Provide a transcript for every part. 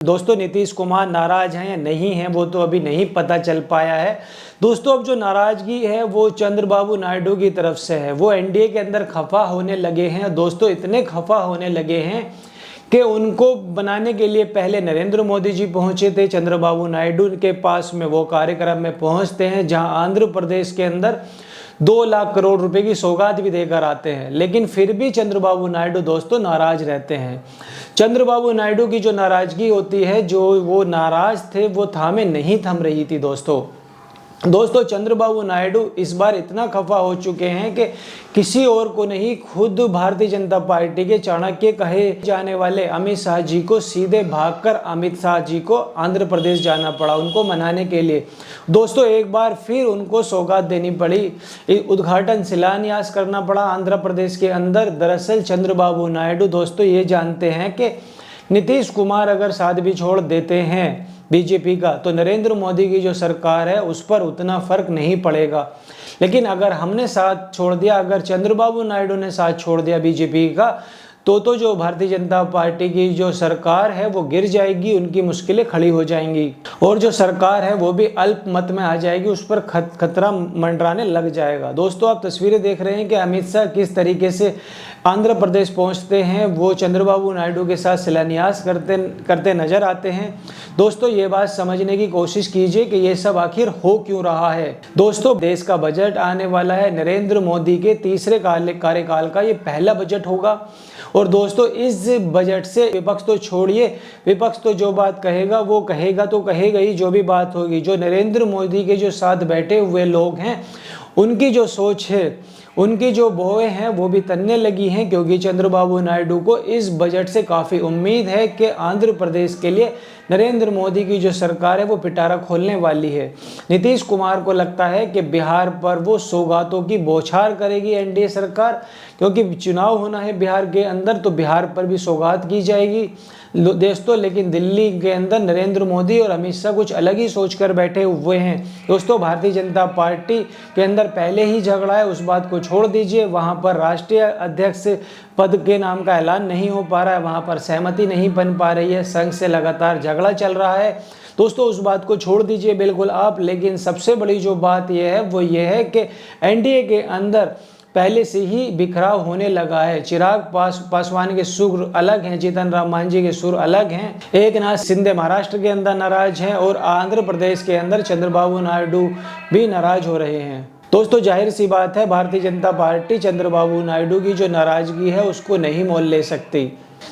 दोस्तों नीतीश कुमार नाराज हैं या नहीं हैं वो तो अभी नहीं पता चल पाया है। दोस्तों अब जो नाराजगी है वो चंद्रबाबू नायडू की तरफ से है। वो एनडीए के अंदर खफा होने लगे हैं। दोस्तों इतने खफा होने लगे हैं कि उनको बनाने के लिए पहले नरेंद्र मोदी जी पहुंचे थे चंद्रबाबू नायडू के पास में। वो कार्यक्रम में पहुंचते हैं जहां आंध्र प्रदेश के अंदर 2 लाख करोड़ रुपए की सौगात भी देकर आते हैं, लेकिन फिर भी चंद्रबाबू नायडू दोस्तों नाराज रहते हैं। चंद्रबाबू नायडू की जो नाराजगी होती है, जो वो नाराज थे, वो थामे नहीं थम रही थी। दोस्तों चंद्रबाबू नायडू इस बार इतना खफा हो चुके हैं कि किसी और को नहीं, खुद भारतीय जनता पार्टी के चाणक्य कहे जाने वाले अमित शाह जी को सीधे भागकर अमित शाह जी को आंध्र प्रदेश जाना पड़ा उनको मनाने के लिए। दोस्तों एक बार फिर उनको सौगात देनी पड़ी, उद्घाटन शिलान्यास करना पड़ा आंध्र प्रदेश के अंदर। दरअसल चंद्रबाबू नायडू दोस्तों ये जानते हैं कि नीतीश कुमार अगर साथ भी छोड़ देते हैं बीजेपी का, तो नरेंद्र मोदी की जो सरकार है उस पर उतना फर्क नहीं पड़ेगा। लेकिन अगर हमने साथ छोड़ दिया, अगर चंद्रबाबू नायडू ने साथ छोड़ दिया बीजेपी का, तो जो भारतीय जनता पार्टी की जो सरकार है वो गिर जाएगी, उनकी मुश्किलें खड़ी हो जाएंगी और जो सरकार है वो भी अल्प मत में आ जाएगी, उस पर खतरा मंडराने लग जाएगा। दोस्तों आप तस्वीरें देख रहे हैं कि अमित शाह किस तरीके से आंध्र प्रदेश पहुंचते हैं, वो चंद्रबाबू नायडू के साथ शिलान्यास करते नजर आते हैं। दोस्तों ये बात समझने की कोशिश कीजिए कि ये सब आखिर हो क्यों रहा है। दोस्तों देश का बजट आने वाला है, नरेंद्र मोदी के तीसरे कार्यकाल का ये पहला बजट होगा। और दोस्तों इस बजट से विपक्ष तो छोड़िए, विपक्ष तो जो बात कहेगा वो कहेगा तो कहेगा ही, जो भी बात होगी। जो नरेंद्र मोदी के जो साथ बैठे हुए लोग हैं उनकी जो सोच है, उनकी जो भौएं हैं वो भी तनने लगी हैं, क्योंकि चंद्रबाबू नायडू को इस बजट से काफ़ी उम्मीद है कि आंध्र प्रदेश के लिए नरेंद्र मोदी की जो सरकार है वो पिटारा खोलने वाली है। नीतीश कुमार को लगता है कि बिहार पर वो सौगातों की बौछार करेगी एनडीए सरकार, क्योंकि चुनाव होना है बिहार के अंदर, तो बिहार पर भी सौगात की जाएगी दोस्तों। लेकिन दिल्ली के अंदर नरेंद्र मोदी और अमित शाह कुछ अलग ही सोच कर बैठे हुए हैं। दोस्तों भारतीय जनता पार्टी के अंदर पहले ही झगड़ा है, उस बात को छोड़ दीजिए। वहां पर राष्ट्रीय अध्यक्ष पद के नाम का ऐलान नहीं हो पा रहा है, वहां पर सहमति नहीं बन पा रही है, संघ से लगातार झगड़ा चल रहा है। दोस्तों उस बात को छोड़ दीजिए बिल्कुल आप। लेकिन सबसे बड़ी जो बात यह है वो ये है कि एनडीए के अंदर पहले से ही बिखराव होने लगा है। चिराग पासवान के सुर अलग हैं, जीतन राम मांझी के सुर अलग हैं, एकनाथ शिंदे महाराष्ट्र के अंदर नाराज हैं और आंध्र प्रदेश के अंदर चंद्रबाबू नायडू भी नाराज हो रहे हैं। दोस्तों जाहिर सी बात है भारतीय जनता पार्टी चंद्रबाबू नायडू की जो नाराजगी है उसको नहीं मोल ले सकती।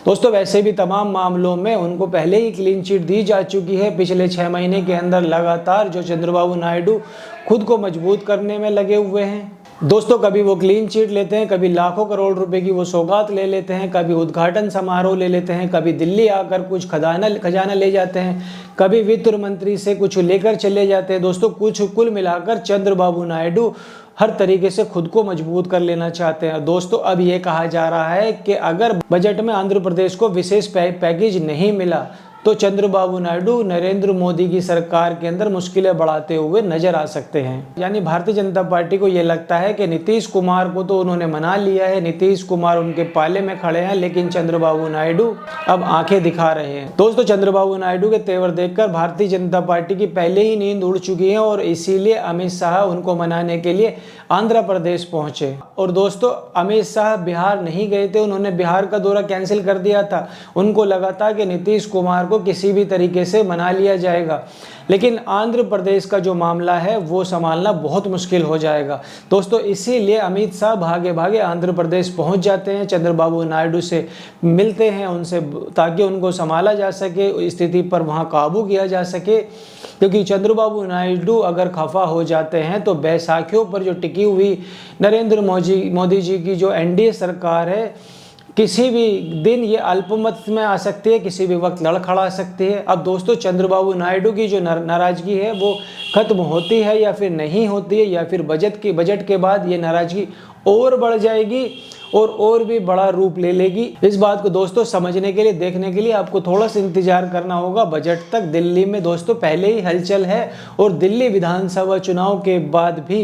दोस्तों वैसे भी तमाम मामलों में उनको पहले ही क्लीन चिट दी जा चुकी है। पिछले 6 महीने के अंदर लगातार जो चंद्रबाबू नायडू खुद को मजबूत करने में लगे हुए हैं। दोस्तों कभी वो क्लीन चिट लेते हैं, कभी लाखों करोड़ रुपए की वो सौगात ले लेते हैं, कभी उद्घाटन समारोह ले लेते हैं, कभी दिल्ली आकर कुछ खजाना ले जाते हैं, कभी वित्त मंत्री से कुछ लेकर चले जाते हैं। दोस्तों कुल मिलाकर चंद्रबाबू नायडू हर तरीके से खुद को मजबूत कर लेना चाहते हैं। दोस्तों अब ये कहा जा रहा है कि अगर बजट में आंध्र प्रदेश को विशेष पैकेज नहीं मिला तो चंद्रबाबू नायडू नरेंद्र मोदी की सरकार के अंदर मुश्किलें बढ़ाते हुए नजर आ सकते हैं। यानी भारतीय जनता पार्टी को ये लगता है कि नीतीश कुमार को तो उन्होंने मना लिया है, नीतीश कुमार उनके पाले में खड़े हैं, लेकिन चंद्रबाबू नायडू अब आंखें दिखा रहे हैं। दोस्तों चंद्रबाबू नायडू के तेवर देखकर भारतीय जनता पार्टी की पहले ही नींद उड़ चुकी है और इसीलिए अमित शाह उनको मनाने के लिए आंध्र प्रदेश पहुंचे। और दोस्तों अमित शाह बिहार नहीं गए थे, उन्होंने बिहार का दौरा कैंसिल कर दिया था। उनको लगा था कि नीतीश कुमार को किसी भी तरीके से मना लिया जाएगा, लेकिन आंध्र प्रदेश का जो मामला है वो संभालना बहुत मुश्किल हो जाएगा। दोस्तों इसीलिए अमित शाह भागे भागे आंध्र प्रदेश पहुंच जाते हैं, चंद्रबाबू नायडू से मिलते हैं उनसे, ताकि उनको संभाला जा सके, स्थिति पर वहां काबू किया जा सके। क्योंकि चंद्रबाबू नायडू अगर खफा हो जाते हैं तो बैसाखियों पर जो टिकी हुई नरेंद्र मोदी जी की जो एनडीए सरकार है, किसी भी दिन ये अल्पमत में आ सकती है, किसी भी वक्त लड़खड़ा सकती है। अब दोस्तों चंद्रबाबू नायडू की जो नाराजगी है वो खत्म होती है या फिर नहीं होती है, या फिर बजट के बाद ये नाराजगी और बढ़ जाएगी और भी बड़ा रूप ले लेगी। इस बात को दोस्तों समझने के लिए, देखने के लिए आपको थोड़ा सा इंतजार करना होगा बजट तक। दिल्ली में दोस्तों पहले ही हलचल है और दिल्ली विधानसभा चुनाव के बाद भी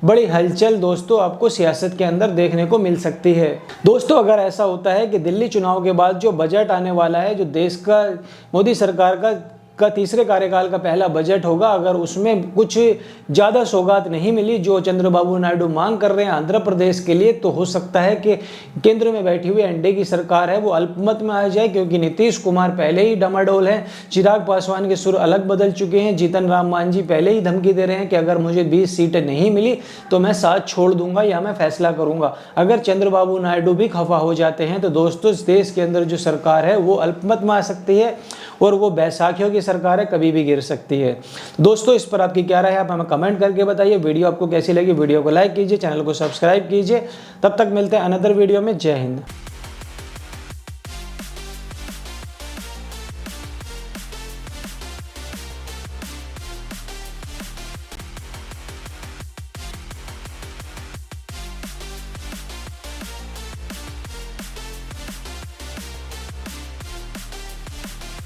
बड़ी हलचल दोस्तों आपको सियासत के अंदर देखने को मिल सकती है। दोस्तों अगर ऐसा होता है कि दिल्ली चुनाव के बाद जो बजट आने वाला है, जो देश का मोदी सरकार का तीसरे कार्यकाल का पहला बजट होगा, अगर उसमें कुछ ज़्यादा सौगात नहीं मिली जो चंद्रबाबू नायडू मांग कर रहे हैं आंध्र प्रदेश के लिए, तो हो सकता है कि केंद्र में बैठी हुई एनडीए की सरकार है वो अल्पमत में आ जाए, क्योंकि नीतीश कुमार पहले ही डमाडोल हैं, चिराग पासवान के सुर अलग बदल चुके हैं, जीतन राम मांझी पहले ही धमकी दे रहे हैं कि अगर मुझे 20 सीटें नहीं मिली तो मैं साथ छोड़ दूंगा या मैं फैसला करूंगा। अगर चंद्रबाबू नायडू भी खफा हो जाते हैं तो दोस्तों इस देश के अंदर जो सरकार है वो अल्पमत में आ सकती है और वो बैसाखियों की सरकार है, कभी भी गिर सकती है। दोस्तों इस पर आपकी क्या राय है, आप हमें कमेंट करके बताइए। वीडियो आपको कैसी लगी, वीडियो को लाइक कीजिए, चैनल को सब्सक्राइब कीजिए। तब तक मिलते हैं अनदर वीडियो में। जय हिंद।